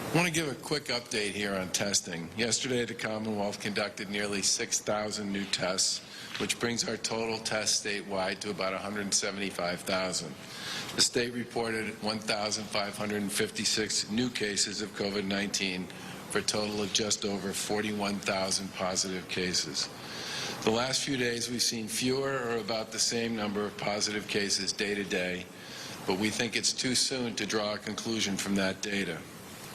I want to give a quick update here on testing. Yesterday, the Commonwealth conducted nearly 6,000 new tests, which brings our total tests statewide to about 175,000. The state reported 1,556 new cases of COVID-19 for a total of just over 41,000 positive cases. The last few days, we've seen fewer or about the same number of positive cases day to day, but we think it's too soon to draw a conclusion from that data.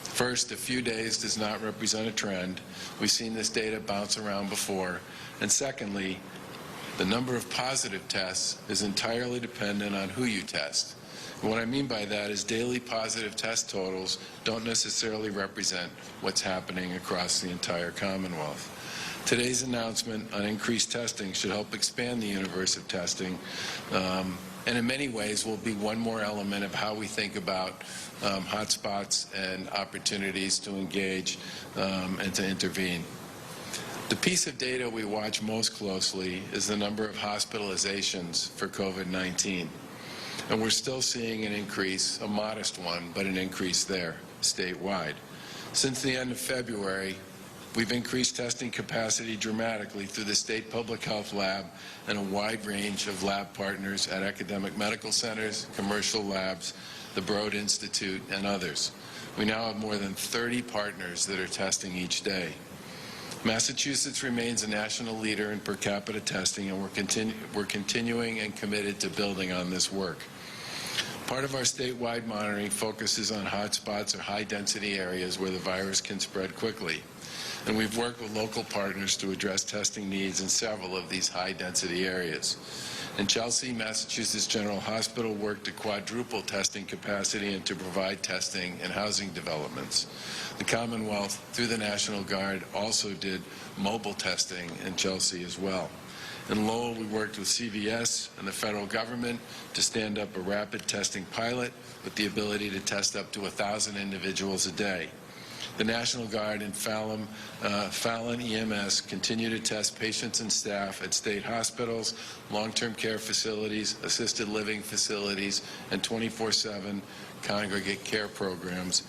First, a few days does not represent a trend. We've seen this data bounce around before. And secondly, the number of positive tests is entirely dependent on who you test. And what I mean by that is daily positive test totals don't necessarily represent what's happening across the entire Commonwealth. Today's announcement on increased testing should help expand the universe of testing, and in many ways will be one more element of how we think about hotspots and opportunities to engage and to intervene. The piece of data we watch most closely is the number of hospitalizations for COVID-19. And we're still seeing an increase, a modest one, but an increase there statewide. Since the end of February, we've increased testing capacity dramatically through the State Public Health Lab and a wide range of lab partners at academic medical centers, commercial labs, the Broad Institute, and others. We now have more than 30 partners that are testing each day. Massachusetts remains a national leader in per capita testing, and we're continuing and committed to building on this work. Part of our statewide monitoring focuses on hotspots or high-density areas where the virus can spread quickly. And we've worked with local partners to address testing needs in several of these high-density areas. In Chelsea, Massachusetts General Hospital worked to quadruple testing capacity and to provide testing in housing developments. The Commonwealth, through the National Guard, also did mobile testing in Chelsea as well. In Lowell, we worked with CVS and the federal government to stand up a rapid testing pilot with the ability to test up to 1,000 individuals a day. The National Guard and Fallon EMS continue to test patients and staff at state hospitals, long-term care facilities, assisted living facilities, and 24/7 congregate care programs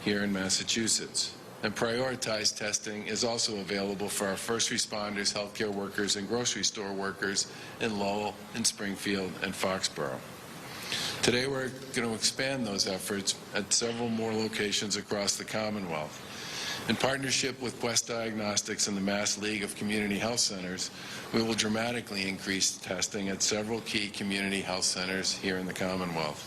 here in Massachusetts. And prioritized testing is also available for our first responders, healthcare workers, and grocery store workers in Lowell, in Springfield, and Foxborough. Today, we're going to expand those efforts at several more locations across the Commonwealth. In partnership with Quest Diagnostics and the Mass League of Community Health Centers, we will dramatically increase testing at several key community health centers here in the Commonwealth.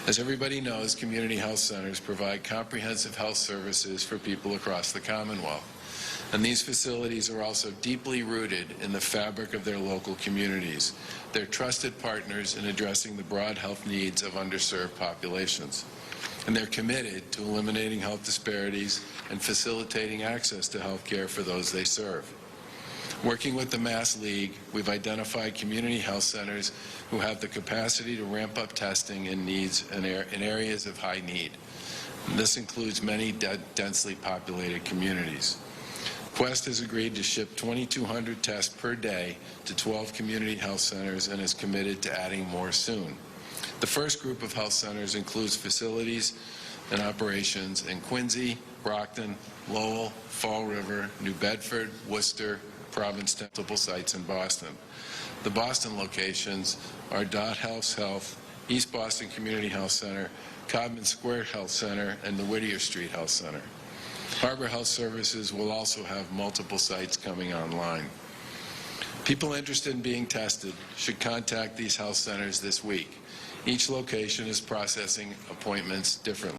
As everybody knows, community health centers provide comprehensive health services for people across the Commonwealth. And these facilities are also deeply rooted in the fabric of their local communities. They're trusted partners in addressing the broad health needs of underserved populations. And they're committed to eliminating health disparities and facilitating access to health care for those they serve. Working with the Mass League, we've identified community health centers who have the capacity to ramp up testing in areas of high need. And this includes many densely populated communities. Quest has agreed to ship 2,200 tests per day to 12 community health centers and is committed to adding more soon. The first group of health centers includes facilities and operations in Quincy, Brockton, Lowell, Fall River, New Bedford, Worcester, Provincetown, multiple sites in Boston. The Boston locations are Dot House Health, East Boston Community Health Center, Codman Square Health Center, and the Whittier Street Health Center. Harbor Health Services will also have multiple sites coming online. People interested in being tested should contact these health centers this week. Each location is processing appointments differently.